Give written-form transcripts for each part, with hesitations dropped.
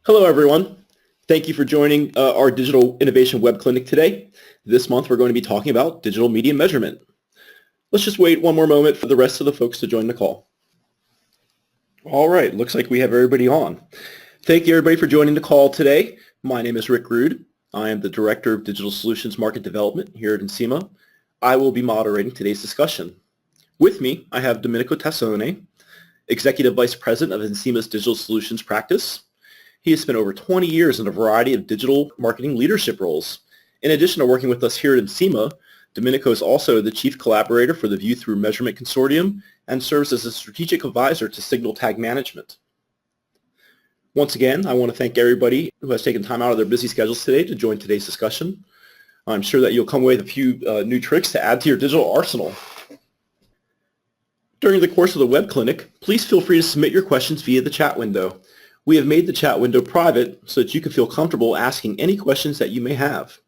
Hello, everyone. Thank you for joining our Digital Innovation Web Clinic today. This month, we're going to be talking about digital media measurement. Let's just wait one more moment for the rest of the folks to join the call. All right, looks like we have everybody on. Thank you, everybody, for joining the call today. My name is Rick Rude. I am the Director of Digital Solutions Market Development here at Encima. I will be moderating today's discussion. With me, I have Domenico Tassone, Executive Vice President of Encima's Digital Solutions Practice. He has spent over 20 years in a variety of digital marketing leadership roles. In addition to working with us here at Encima, Domenico is also the Chief Collaborator for the View Through Measurement Consortium and serves as a strategic advisor to Signal Tag Management. Once again, I want to thank everybody who has taken time out of their busy schedules today to join today's discussion. I'm sure that you'll come away with a few new tricks to add to your digital arsenal. During the course of the web clinic, please feel free to submit your questions via the chat window. We have made the chat window private so that you can feel comfortable asking any questions that you may have.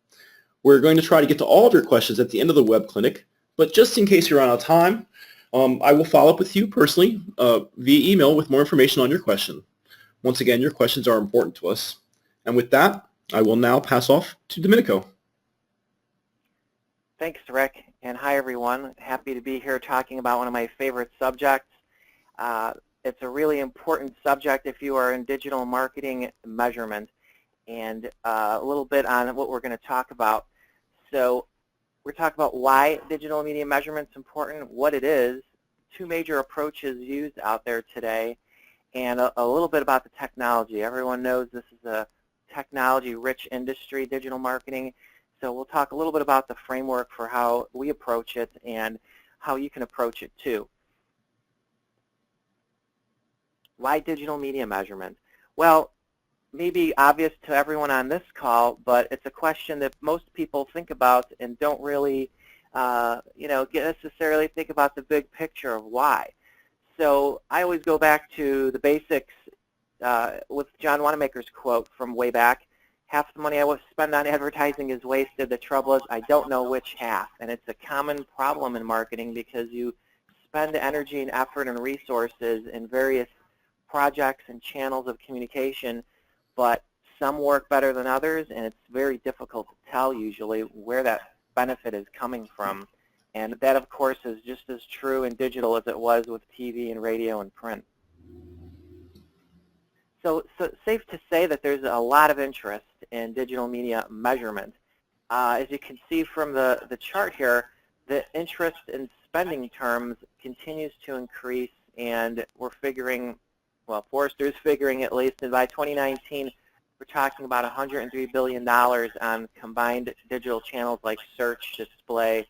We're going to try to get to all of your questions at the end of the web clinic, but just in case you're out of time, I will follow up with you personally via email with more information on your question. Once again, your questions are important to us. And with that, I will now pass off to Domenico. Thanks, Rick, and hi, everyone. Happy to be here talking about one of my favorite subjects. It's a really important subject if you are in digital marketing measurement, and a little bit on what we're going to talk about. So we're talking about why digital media measurement is important, what it is, two major approaches used out there today, and a little bit about the technology. Everyone knows this is a technology-rich industry, digital marketing, so we'll talk a little bit about the framework for how we approach it and how you can approach it too. Why digital media measurement? Well, maybe obvious to everyone on this call, but it's a question that most people think about and don't really, necessarily think about the big picture of why. So I always go back to the basics with John Wanamaker's quote from way back: "Half the money I spend on advertising is wasted. The trouble is I don't know which half." And it's a common problem in marketing because you spend energy and effort and resources in various projects and channels of communication, but some work better than others, and it's very difficult to tell usually where that benefit is coming from. And that, of course, is just as true in digital as it was with TV and radio and print. So safe to say that there's a lot of interest in digital media measurement. As you can see from the chart here, the interest in spending terms continues to increase, and we're figuring, well, Forrester's figuring at least, and by 2019, we're talking about $103 billion on combined digital channels like search, display,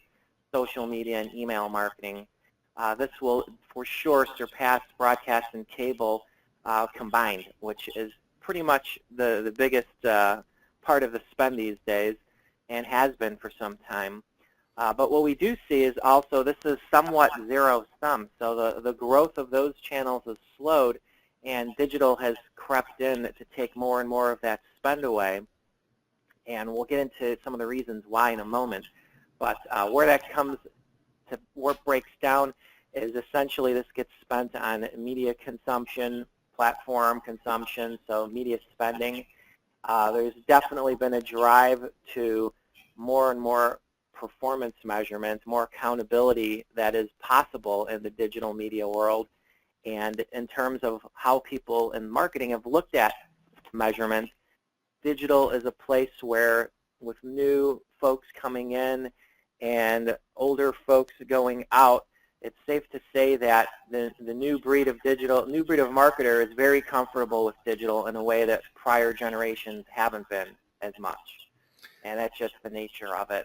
social media, and email marketing. This will for sure surpass broadcast and cable combined, which is pretty much the biggest part of the spend these days and has been for some time. But what we do see is also this is somewhat zero-sum. So the growth of those channels has slowed, and digital has crept in to take more and more of that spend away. And we'll get into some of the reasons why in a moment. But where that comes to, where it breaks down is essentially this gets spent on media consumption, platform consumption, so media spending. There's definitely been a drive to more and more performance measurement, more accountability that is possible in the digital media world. And in terms of how people in marketing have looked at measurement, digital is a place where, with new folks coming in and older folks going out, it's safe to say that the new breed of marketer is very comfortable with digital in a way that prior generations haven't been as much. And that's just the nature of it.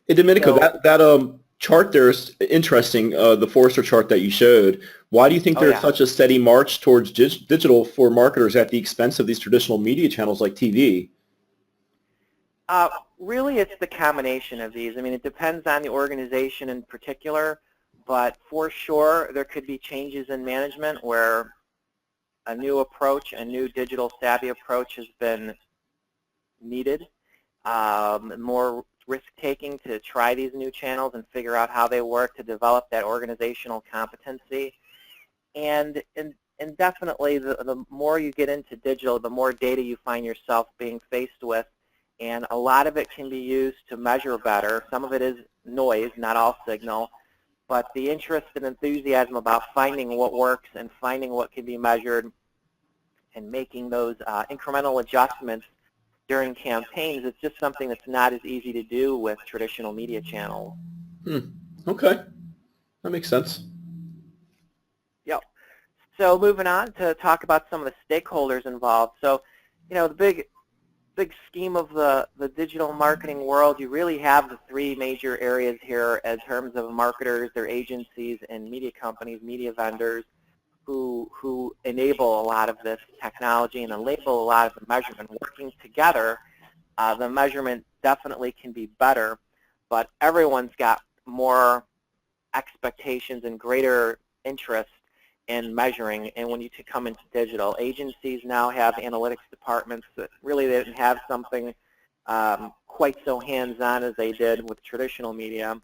Hey, Domenico, So, that chart there is interesting, the Forrester chart that you showed. Why do you think there's such a steady march towards digital for marketers at the expense of these traditional media channels like TV? Really, it's the combination of these. I mean, it depends on the organization in particular, but for sure there could be changes in management where a new approach, a new digital savvy approach has been needed, more risk-taking to try these new channels and figure out how they work to develop that organizational competency. And And definitely the more you get into digital, the more data you find yourself being faced with. And a lot of it can be used to measure better. Some of it is noise, not all signal. But the interest and enthusiasm about finding what works and finding what can be measured and making those incremental adjustments during campaigns is just something that's not as easy to do with traditional media channels. Okay, that makes sense. Yep. So moving on to talk about some of the stakeholders involved. So, the big scheme of the digital marketing world, you really have the three major areas here in terms of marketers, their agencies, and media companies, media vendors, who enable a lot of this technology and enable a lot of the measurement. Working together, the measurement definitely can be better, but everyone's got more expectations and greater interest in measuring. And when you come into digital, agencies now have analytics departments that really didn't have something quite so hands-on as they did with traditional media.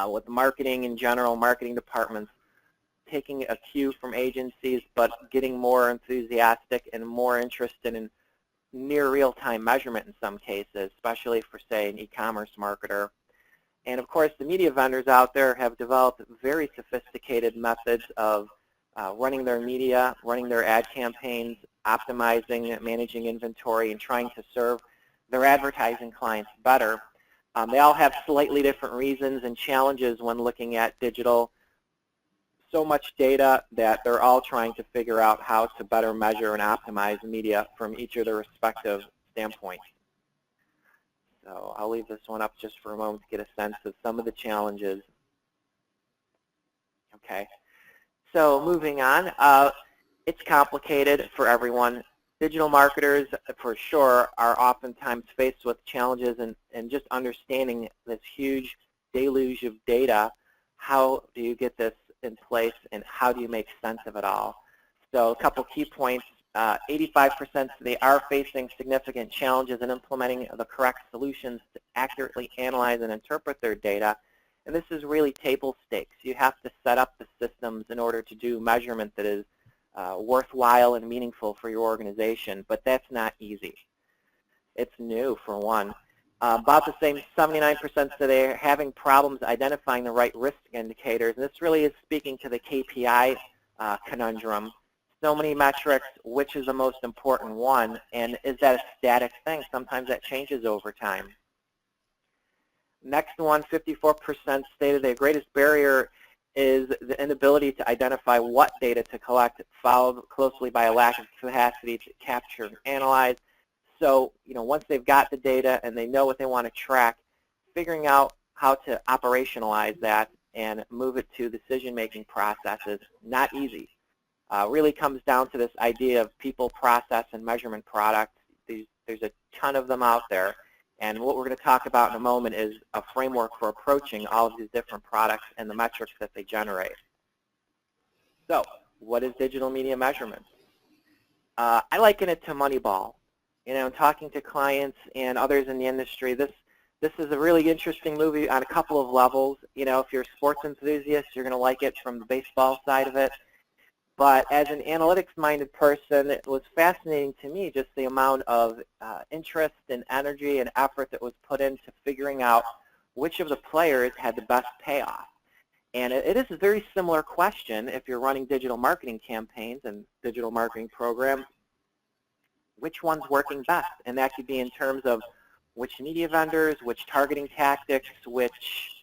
With marketing in general, marketing departments taking a cue from agencies, but getting more enthusiastic and more interested in near real-time measurement in some cases, especially for, say, an e-commerce marketer. And of course, the media vendors out there have developed very sophisticated methods of running their media, running their ad campaigns, optimizing, managing inventory, and trying to serve their advertising clients better. They all have slightly different reasons and challenges when looking at digital. So much data that they're all trying to figure out how to better measure and optimize media from each of their respective standpoints. So I'll leave this one up just for a moment to get a sense of some of the challenges. Okay, so moving on, it's complicated for everyone. Digital marketers, for sure, are oftentimes faced with challenges and just understanding this huge deluge of data. How do you get this in place, and how do you make sense of it all? So a couple key points. 85% they are facing significant challenges in implementing the correct solutions to accurately analyze and interpret their data. And this is really table stakes. You have to set up the systems in order to do measurement that is worthwhile and meaningful for your organization, but that's not easy. It's new, for one. About the same 79% say they're having problems identifying the right risk indicators. And this really is speaking to the KPI conundrum. So many metrics, which is the most important one, and is that a static thing? Sometimes that changes over time. Next one, 54% stated their greatest barrier is the inability to identify what data to collect, followed closely by a lack of capacity to capture and analyze. So, once they've got the data and they know what they want to track, figuring out how to operationalize that and move it to decision-making processes, not easy. Really comes down to this idea of people, process, and measurement products. There's a ton of them out there. And what we're going to talk about in a moment is a framework for approaching all of these different products and the metrics that they generate. So, what is digital media measurement? I liken it to Moneyball. Talking to clients and others in the industry, this is a really interesting movie on a couple of levels. If you're a sports enthusiast, you're going to like it from the baseball side of it. But as an analytics-minded person, it was fascinating to me just the amount of interest and energy and effort that was put into figuring out which of the players had the best payoff. And it is a very similar question if you're running digital marketing campaigns and digital marketing programs. Which one's working best? And that could be in terms of which media vendors, which targeting tactics, which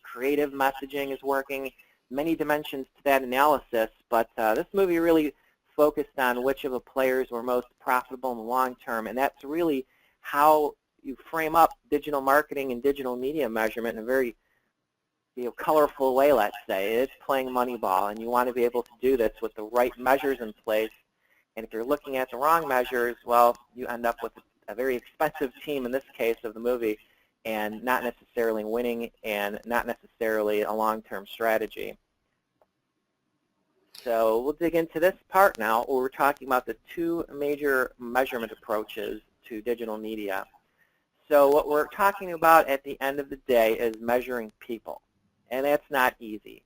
creative messaging is working. Many dimensions to that analysis, but this movie really focused on which of the players were most profitable in the long term, and that's really how you frame up digital marketing and digital media measurement in a very colorful way, let's say. It's playing Moneyball, and you want to be able to do this with the right measures in place. And if you're looking at the wrong measures, well, you end up with a very expensive team in this case of the movie, and not necessarily winning and not necessarily a long-term strategy. So we'll dig into this part now where we're talking about the two major measurement approaches to digital media. So what we're talking about at the end of the day is measuring people, and that's not easy.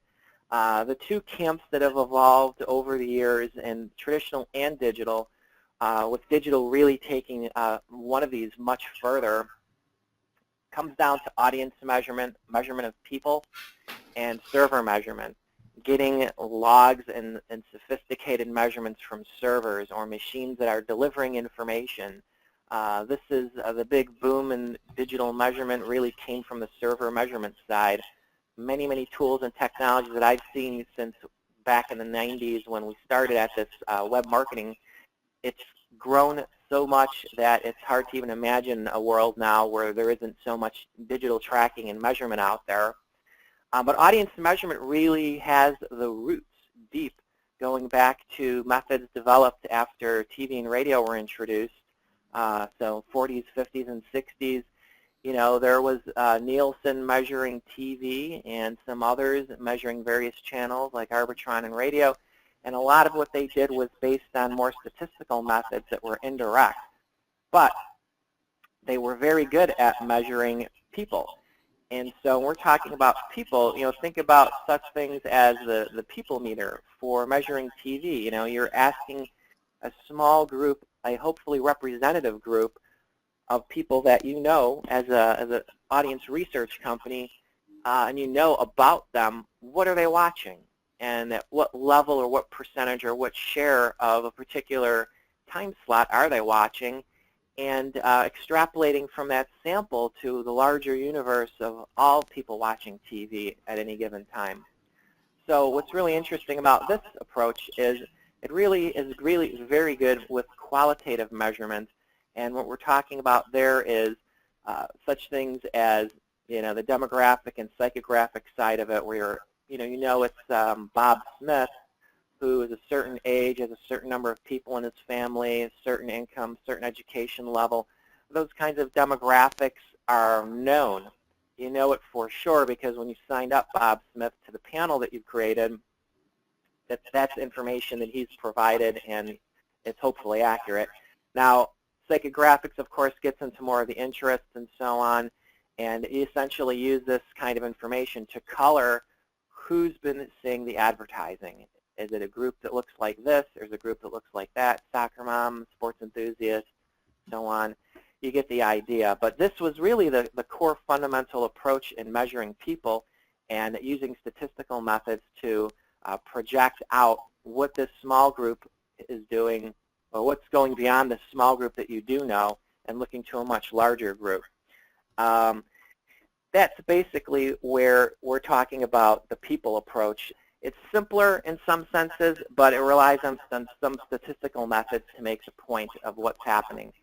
The two camps that have evolved over the years in traditional and digital, with digital really taking one of these much further, comes down to audience measurement, measurement of people, and server measurement, getting logs and sophisticated measurements from servers or machines that are delivering information. This is the big boom in digital measurement really came from the server measurement side. Many, many tools and technologies that I've seen since back in the 90s when we started at this web marketing, it's grown so much that it's hard to even imagine a world now where there isn't so much digital tracking and measurement out there. But audience measurement really has the roots deep, going back to methods developed after TV and radio were introduced. So 40s, 50s, and 60s, you know, there was Nielsen measuring TV and some others measuring various channels like Arbitron and radio. And a lot of what they did was based on more statistical methods that were indirect. But they were very good at measuring people. And so when we're talking about people, you know, think about such things as the people meter for measuring TV. You know, you're asking a small group, a hopefully representative group of people that you know as an audience research company, and you know about them, what are they watching? And at what level or what percentage or what share of a particular time slot are they watching? And extrapolating from that sample to the larger universe of all people watching TV at any given time. So what's really interesting about this approach is it really is very good with qualitative measurement. And what we're talking about there is such things as, you know, the demographic and psychographic side of it, where you know it's Bob Smith, who is a certain age, has a certain number of people in his family, a certain income, certain education level. Those kinds of demographics are known. You know it for sure because when you signed up Bob Smith to the panel that you've created, that's information that he's provided and it's hopefully accurate. Now, psychographics, of course, gets into more of the interests and so on, and you essentially use this kind of information to color who's been seeing the advertising. Is it a group that looks like this? There's a group that looks like that, soccer mom, sports enthusiast, so on. You get the idea. But this was really the core fundamental approach in measuring people and using statistical methods to project out what this small group is doing or what's going beyond the small group that you do know and looking to a much larger group. That's basically where we're talking about the people approach. It's simpler in some senses, but it relies on some statistical methods to make the point of what's happening.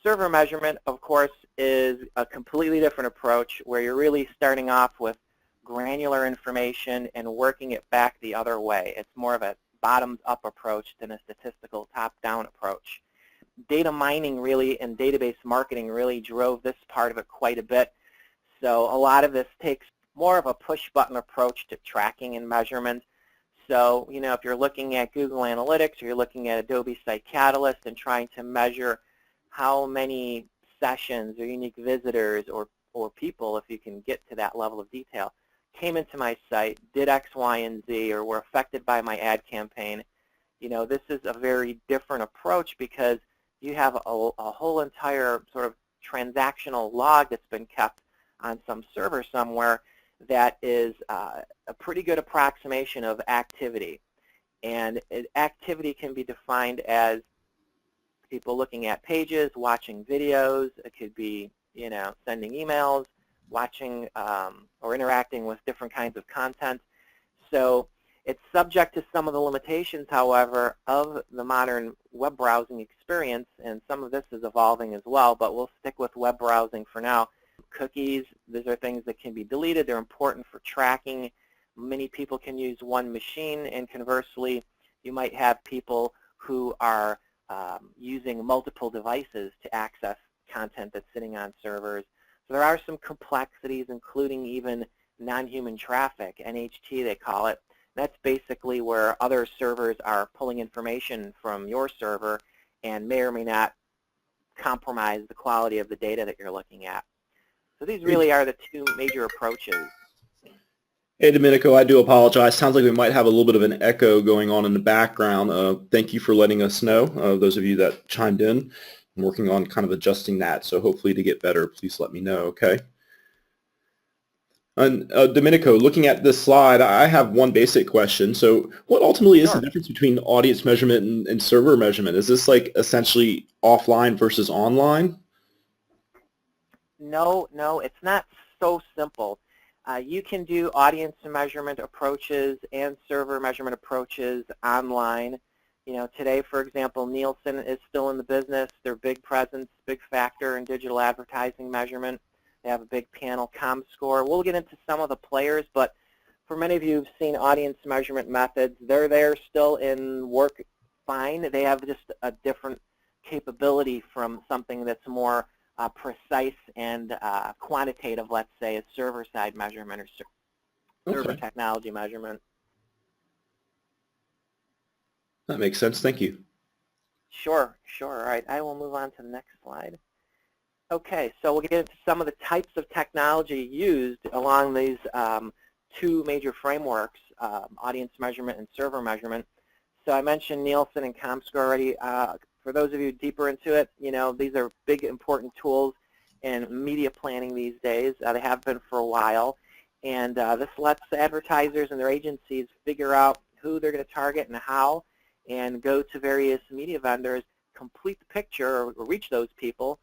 Server measurement, of course, is a completely different approach where you're really starting off with granular information and working it back the other way. It's more of a bottoms-up approach than a statistical top-down approach. Data mining really and database marketing really drove this part of it quite a bit. So a lot of this takes more of a push-button approach to tracking and measurement. So, you know, if you're looking at Google Analytics or you're looking at Adobe Site Catalyst and trying to measure how many sessions or unique visitors or people, if you can get to that level of detail, came into my site, did X, Y, and Z, or were affected by my ad campaign, you know, this is a very different approach because you have a whole entire sort of transactional log that's been kept on some server somewhere that is a pretty good approximation of activity. And activity can be defined as people looking at pages, watching videos. It could be, you know, sending emails, watching or interacting with different kinds of content. So it's subject to some of the limitations, however, of the modern web browsing experience, and some of this is evolving as well, but we'll stick with web browsing for now. Cookies, these are things that can be deleted. They're important for tracking. Many people can use one machine, and conversely, you might have people who are using multiple devices to access content that's sitting on servers. So there are some complexities, including even non-human traffic, NHT they call it. That's basically where other servers are pulling information from your server and may or may not compromise the quality of the data that you're looking at. So these really are the two major approaches. Hey, Domenico, I do apologize. Sounds like we might have a little bit of an echo going on in the background. Thank you for letting us know, those of you that chimed in. I'm working on kind of adjusting that, so hopefully to get better, please let me know, okay? And Domenico, looking at this slide, I have one basic question. So what ultimately is the Sure. difference between audience measurement and server measurement? Is this like essentially offline versus online? No, no, it's not so simple. You can do audience measurement approaches and server measurement approaches online. You know, today, for example, Nielsen is still in the business. They're big presence, big factor in digital advertising measurement. They have a big panel ComScore. We'll get into some of the players, but for many of you who've seen audience measurement methods, they're still in work fine. They have just a different capability from something that's more precise and quantitative, let's say, as server-side measurement or server Okay, technology measurement. that makes sense. Thank you. Sure, sure. All right, I will move on to the next slide. Okay, so we'll get into some of the types of technology used along these two major frameworks, audience measurement and server measurement. So I mentioned Nielsen and ComScore already. For those of you deeper into it, you know, these are big, important tools in media planning these days. They have been for a while. And this lets advertisers and their agencies figure out who they're going to target and how, and go to various media vendors, complete the picture, or reach those people.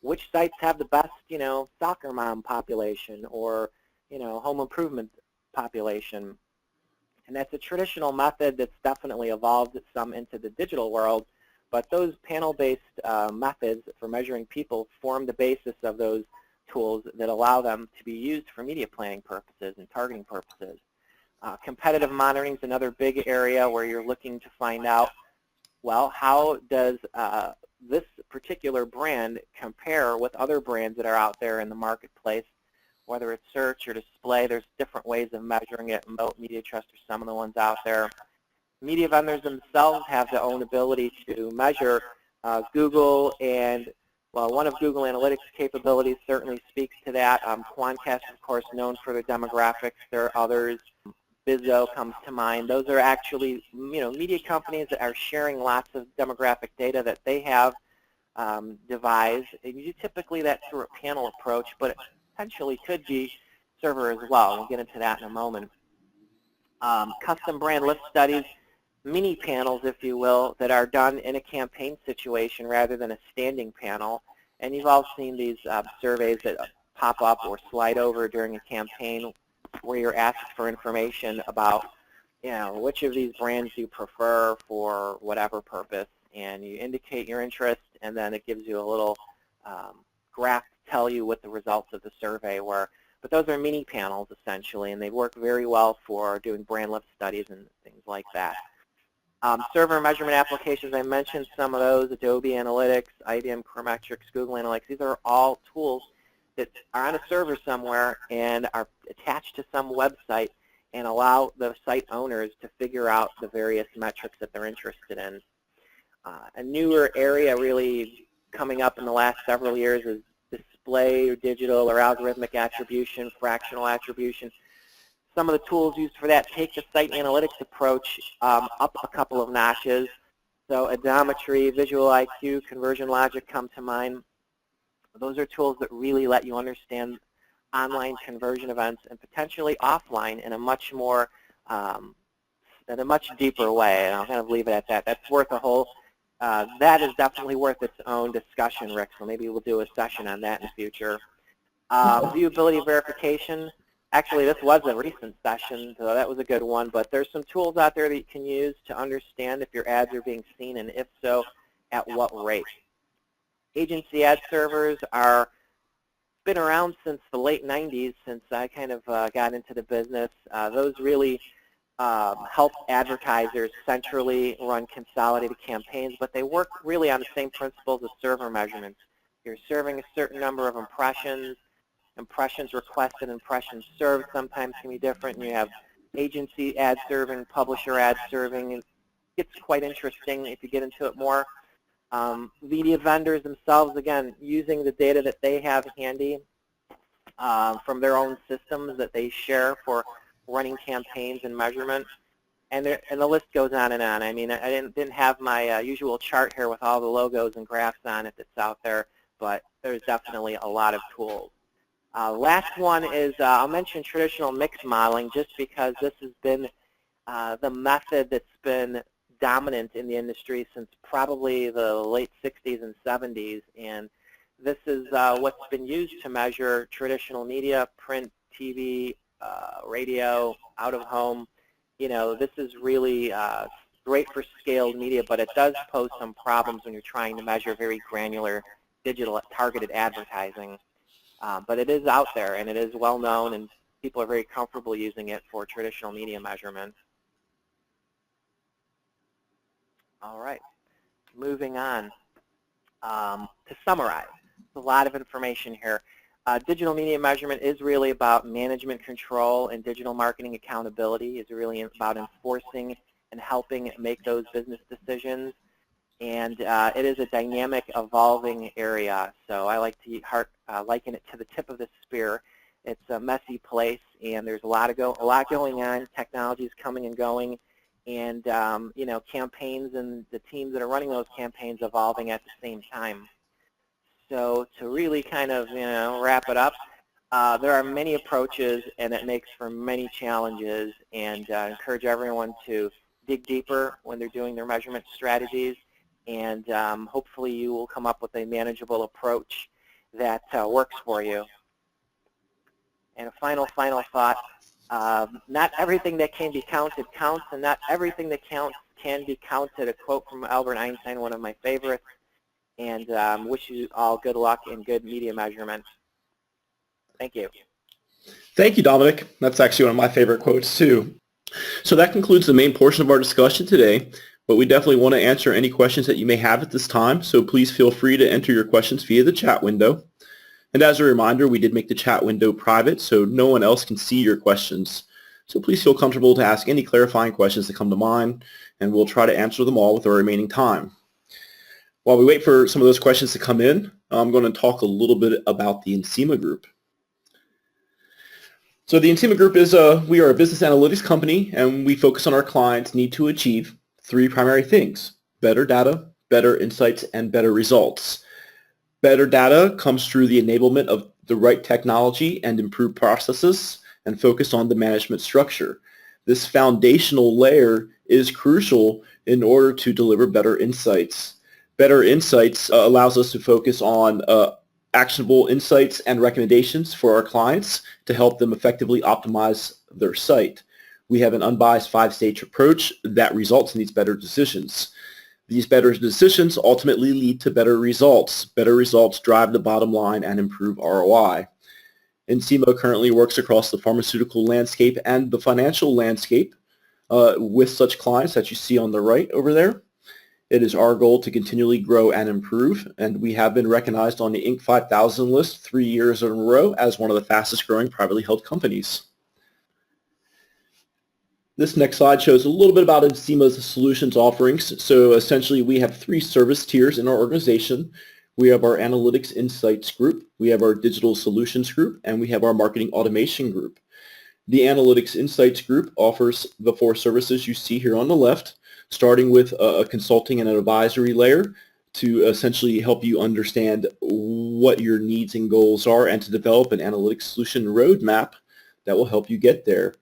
Which sites have the best, you know, soccer mom population or, you know, home improvement population. And that's a traditional method that's definitely evolved some into the digital world, but those panel-based methods for measuring people form the basis of those tools that allow them to be used for media planning purposes and targeting purposes. Competitive monitoring is another big area where you're looking to find out, well, how does this particular brand compare with other brands that are out there in the marketplace, whether it's search or display. There's different ways of measuring it. Moat, Media Trust are some of the ones out there. Media vendors themselves have their own ability to measure. Google and, well, one of Google Analytics capabilities certainly speaks to that. Quantcast, of course, known for their demographics. There are others. Bizzo comes to mind. Those are actually, you know, media companies that are sharing lots of demographic data that they have devised. And you do typically that through a panel approach, but it potentially could be server as well. We'll get into that in a moment. Custom brand lift studies, mini panels, if you will, that are done in a campaign situation rather than a standing panel. And you've all seen these surveys that pop up or slide over during a campaign where you're asked for information about, you know, which of these brands you prefer for whatever purpose, and you indicate your interest, and then it gives you a little graph to tell you what the results of the survey were. But those are mini panels, essentially, and they work very well for doing brand lift studies and things like that. Server measurement applications, I mentioned some of those, Adobe Analytics, IBM Chrometrics, Google Analytics. These are all tools that are on a server somewhere and are attached to some website and allow the site owners to figure out the various metrics that they're interested in. A newer area really coming up in the last several years is display or digital or algorithmic attribution, fractional attribution. Some of the tools used for that take the site analytics approach up a couple of notches. So odometry, visual IQ, conversion logic come to mind. Those are tools that really let you understand online conversion events and potentially offline in a much more, in a much deeper way. And I'll kind of leave it at that. That's worth a whole, that is definitely worth its own discussion, Rick. So maybe we'll do a session on that in the future. Viewability verification. Actually, this was a recent session, so that was a good one. But there's some tools out there that you can use to understand if your ads are being seen, and if so, at what rate. Agency ad servers are been around since the late 90s, since I kind of got into the business. Those really help advertisers centrally run consolidated campaigns, but they work really on the same principles as server measurements. You're serving a certain number of impressions. Impressions requested, impressions served sometimes can be different, and you have agency ad serving, publisher ad serving. It gets quite interesting if you get into it more. Media vendors themselves, again, using the data that they have handy, from their own systems that they share for running campaigns and measurement. And the list goes on and on. I mean, I didn't have my usual chart here with all the logos and graphs on it that's out there, but there's definitely a lot of tools. Last one is I'll mention traditional mix modeling just because this has been the method that's been dominant in the industry since probably the late 60s and 70s. And this is what's been used to measure traditional media, print, TV, radio, out of home. You know, this is really great for scaled media, but it does pose some problems when you're trying to measure very granular digital targeted advertising. But it is out there, and it is well known, and people are very comfortable using it for traditional media measurement. All right, moving on. To summarize, there's a lot of information here. Digital media measurement is really about management control, and digital marketing accountability is really about enforcing and helping make those business decisions. And it is a dynamic, evolving area. So I like to liken it to the tip of the spear. It's a messy place, and there's a lot going on. Technology is coming and going, and you know, campaigns and the teams that are running those campaigns evolving at the same time. So to really kind of, you know, wrap it up, there are many approaches, and it makes for many challenges. And encourage everyone to dig deeper when they're doing their measurement strategies. And hopefully you will come up with a manageable approach that works for you. And a final thought, not everything that can be counted counts, and not everything that counts can be counted. A quote from Albert Einstein, one of my favorites. And wish you all good luck in good media measurement. Thank you. Thank you, Dominic. That's actually one of my favorite quotes, too. So that concludes the main portion of our discussion today, but we definitely want to answer any questions that you may have at this time, so please feel free to enter your questions via the chat window. And as a reminder, we did make the chat window private, so no one else can see your questions. So please feel comfortable to ask any clarifying questions that come to mind, and we'll try to answer them all with our remaining time. While we wait for some of those questions to come in, I'm going to talk a little bit about the Encima Group. So the Encima Group is we are a business analytics company, and we focus on our clients' need to achieve three primary things: better data, better insights, and better results. Better data comes through the enablement of the right technology and improved processes, and focus on the management structure. This foundational layer is crucial in order to deliver better insights. Better insights allows us to focus on actionable insights and recommendations for our clients to help them effectively optimize their site. We have an unbiased 5-stage approach that results in these better decisions. These better decisions ultimately lead to better results. Better results drive the bottom line and improve ROI. Encima currently works across the pharmaceutical landscape and the financial landscape with such clients that you see on the right over there. It is our goal to continually grow and improve, and we have been recognized on the Inc. 5000 list 3 years in a row as one of the fastest growing privately held companies. This next slide shows a little bit about Encima's solutions offerings. So essentially we have 3 service tiers in our organization. We have our Analytics Insights group, we have our Digital Solutions group, and we have our Marketing Automation group. The Analytics Insights group offers the 4 services you see here on the left, starting with a consulting and an advisory layer to essentially help you understand what your needs and goals are and to develop an analytics solution roadmap that will help you get there.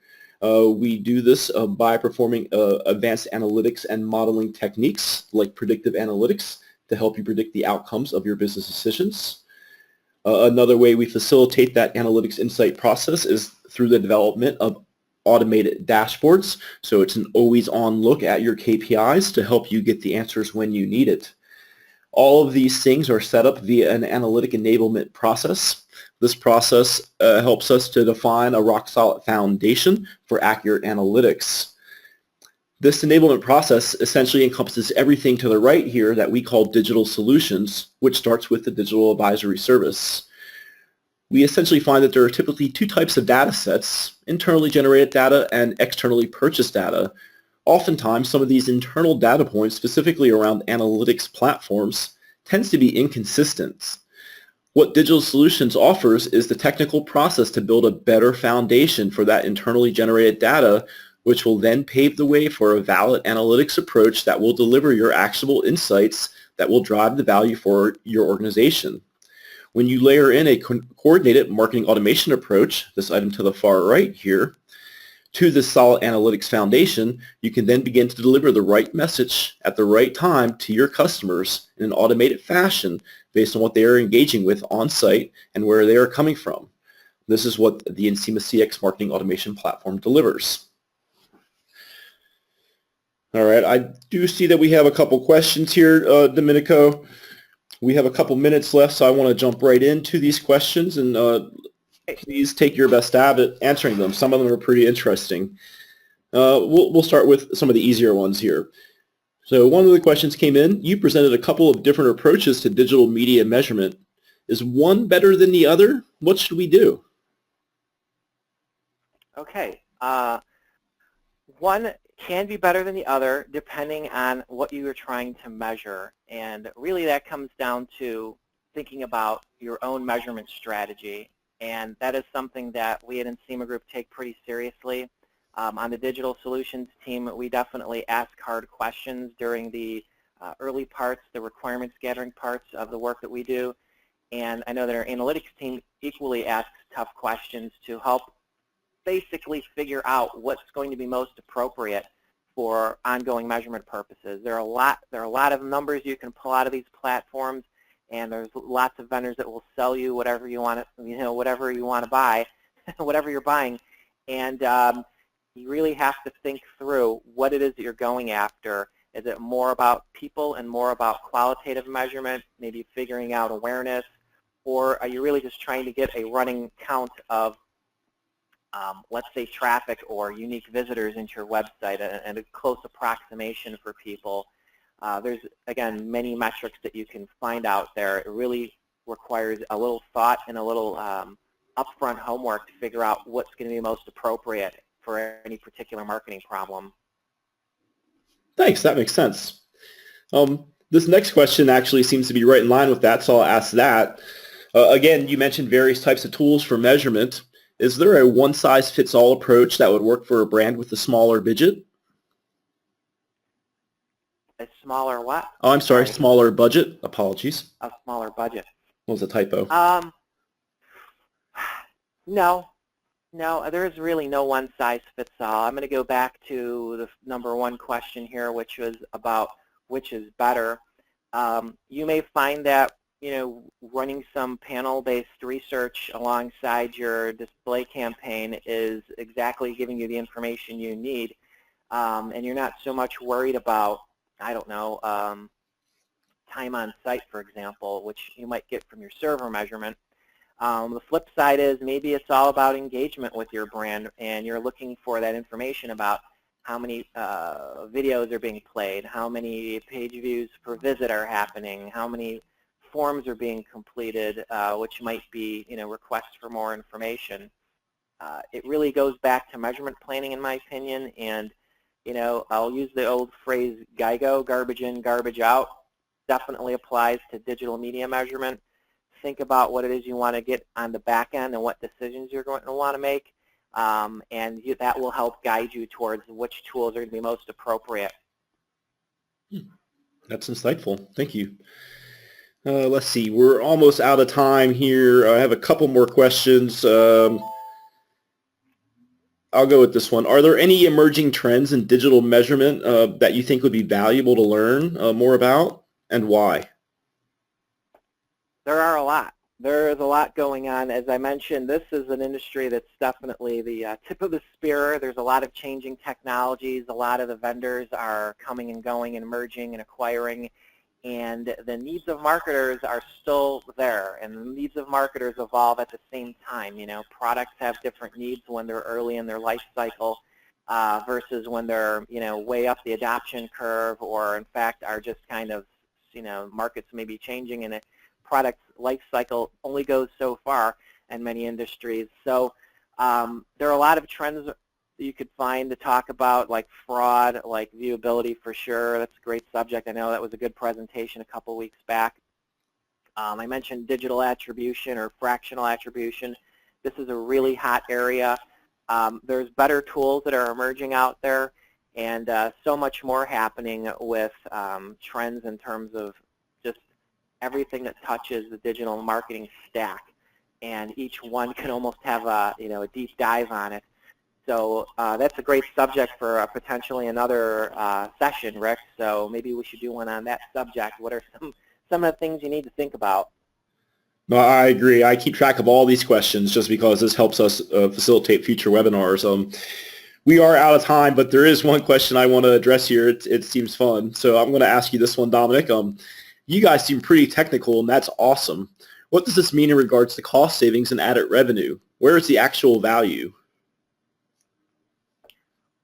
We do this by performing advanced analytics and modeling techniques like predictive analytics to help you predict the outcomes of your business decisions. Another way we facilitate that analytics insight process is through the development of automated dashboards. So it's an always-on look at your KPIs to help you get the answers when you need it. All of these things are set up via an analytic enablement process. This process helps us to define a rock-solid foundation for accurate analytics. This enablement process essentially encompasses everything to the right here that we call digital solutions, which starts with the digital advisory service. We essentially find that there are typically 2 types of data sets: internally generated data and externally purchased data. Oftentimes, some of these internal data points, specifically around analytics platforms, tends to be inconsistent. What Digital Solutions offers is the technical process to build a better foundation for that internally generated data, which will then pave the way for a valid analytics approach that will deliver your actionable insights that will drive the value for your organization. When you layer in a coordinated marketing automation approach, this item to the far right here, to this solid analytics foundation, you can then begin to deliver the right message at the right time to your customers in an automated fashion based on what they are engaging with on site and where they are coming from. This is what the Encima CX marketing automation platform delivers. All right, I do see that we have a couple questions here, Domenico. We have a couple minutes left, so I want to jump right into these questions, and please take your best stab at answering them. Some of them are pretty interesting. We'll start with some of the easier ones here. So one of the questions came in. You presented a couple of different approaches to digital media measurement. Is one better than the other? What should we do? Okay. One can be better than the other depending on what you are trying to measure. And really that comes down to thinking about your own measurement strategy. And that is something that we at Encima Group take pretty seriously. On the digital solutions team, we definitely ask hard questions during the early parts, the requirements gathering parts of the work that we do. And I know that our analytics team equally asks tough questions to help basically figure out what's going to be most appropriate for ongoing measurement purposes. There are a lot of numbers you can pull out of these platforms, and there's lots of vendors that will sell you whatever you want to, whatever you want to buy, whatever you're buying, and you really have to think through what it is that you're going after. Is it more about people and more about qualitative measurement, maybe figuring out awareness, or are you really just trying to get a running count of let's say traffic or unique visitors into your website and a close approximation for people? There's, again, many metrics that you can find out there. It really requires a little thought and a little upfront homework to figure out what's going to be most appropriate for any particular marketing problem. Thanks, that makes sense. This next question actually seems to be right in line with that, so I'll ask that. Again, you mentioned various types of tools for measurement. Is there a one-size-fits-all approach that would work for a brand with a smaller budget? A smaller what? Oh, I'm sorry, smaller budget. Apologies. A smaller budget. What was a typo? No, there is really no one-size-fits-all. I'm going to go back to the number one question here, which was about which is better. You may find that running some panel-based research alongside your display campaign is exactly giving you the information you need, and you're not so much worried about, I don't know, time on site, for example, which you might get from your server measurement. The flip side is maybe it's all about engagement with your brand, and you're looking for that information about how many videos are being played, how many page views per visit are happening, how many forms are being completed, which might be requests for more information. It really goes back to measurement planning, in my opinion, and I'll use the old phrase GIGO, garbage in, garbage out. Definitely applies to digital media measurement. Think about what it is you want to get on the back end and what decisions you're going to want to make, and that will help guide you towards which tools are going to be most appropriate. That's insightful. Thank you. Let's see. We're almost out of time here. I have a couple more questions. I'll go with this one. Are there any emerging trends in digital measurement that you think would be valuable to learn more about, and why? There are a lot. There's a lot going on. As I mentioned, this is an industry that's definitely the tip of the spear. There's a lot of changing technologies. A lot of the vendors are coming and going and merging and acquiring, and the needs of marketers are still there, and the needs of marketers evolve at the same time. Products have different needs when they're early in their life cycle versus when they're way up the adoption curve, or in fact are just kind of markets may be changing, and a product life cycle only goes so far in many industries. So there are a lot of trends that you could find to talk about, like fraud, like viewability for sure. That's a great subject. I know that was a good presentation a couple weeks back. I mentioned digital attribution or fractional attribution. This is a really hot area. There's better tools that are emerging out there, and so much more happening with trends in terms of just everything that touches the digital marketing stack. And each one can almost have a deep dive on it. So that's a great subject for potentially another session, Rick. So maybe we should do one on that subject. What are some of the things you need to think about? No, I agree. I keep track of all these questions just because this helps us facilitate future webinars. We are out of time, but there is one question I want to address here. It seems fun. So I'm going to ask you this one, Dominic. You guys seem pretty technical, and that's awesome. What does this mean in regards to cost savings and added revenue? Where is the actual value?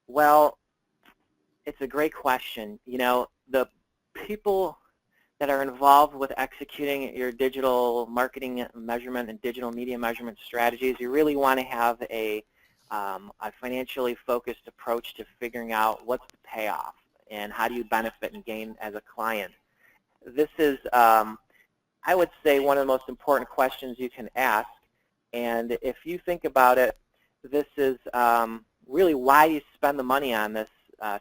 Well, it's a great question. The people that are involved with executing your digital marketing measurement and digital media measurement strategies, you really want to have a financially focused approach to figuring out what's the payoff and how do you benefit and gain as a client. This is, I would say, one of the most important questions you can ask. And if you think about it, this is really why you spend the money on this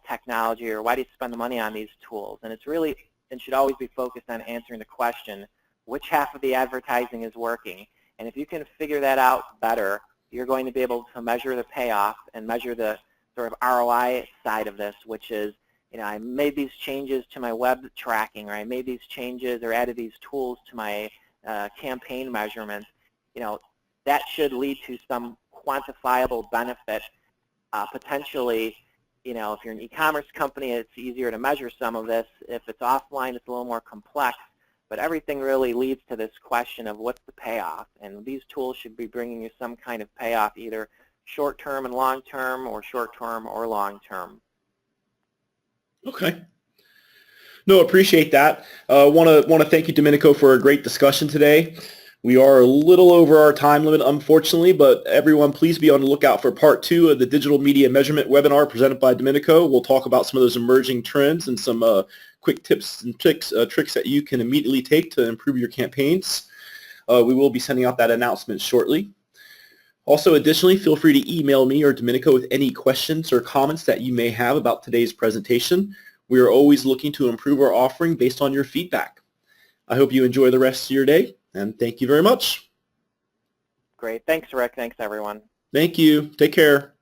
technology, or why do you spend the money on these tools. And it's really, and should always be focused on answering the question, which half of the advertising is working? And if you can figure that out better, you're going to be able to measure the payoff and measure the sort of ROI side of this, which is, I made these changes to my web tracking, or I made these changes or added these tools to my campaign measurement. That should lead to some quantifiable benefit. Potentially, if you're an e-commerce company, it's easier to measure some of this. If it's offline, it's a little more complex. But everything really leads to this question of what's the payoff. And these tools should be bringing you some kind of payoff, either short-term and long-term, or short-term or long-term. Okay. No, appreciate that. Want to thank you, Domenico, for a great discussion today. We are a little over our time limit, unfortunately, but everyone, please be on the lookout for part 2 of the Digital Media Measurement webinar presented by Domenico. We'll talk about some of those emerging trends and some quick tips and tricks that you can immediately take to improve your campaigns. We will be sending out that announcement shortly. Also, additionally, feel free to email me or Domenico with any questions or comments that you may have about today's presentation. We are always looking to improve our offering based on your feedback. I hope you enjoy the rest of your day, and thank you very much. Great. Thanks, Rick. Thanks, everyone. Thank you. Take care.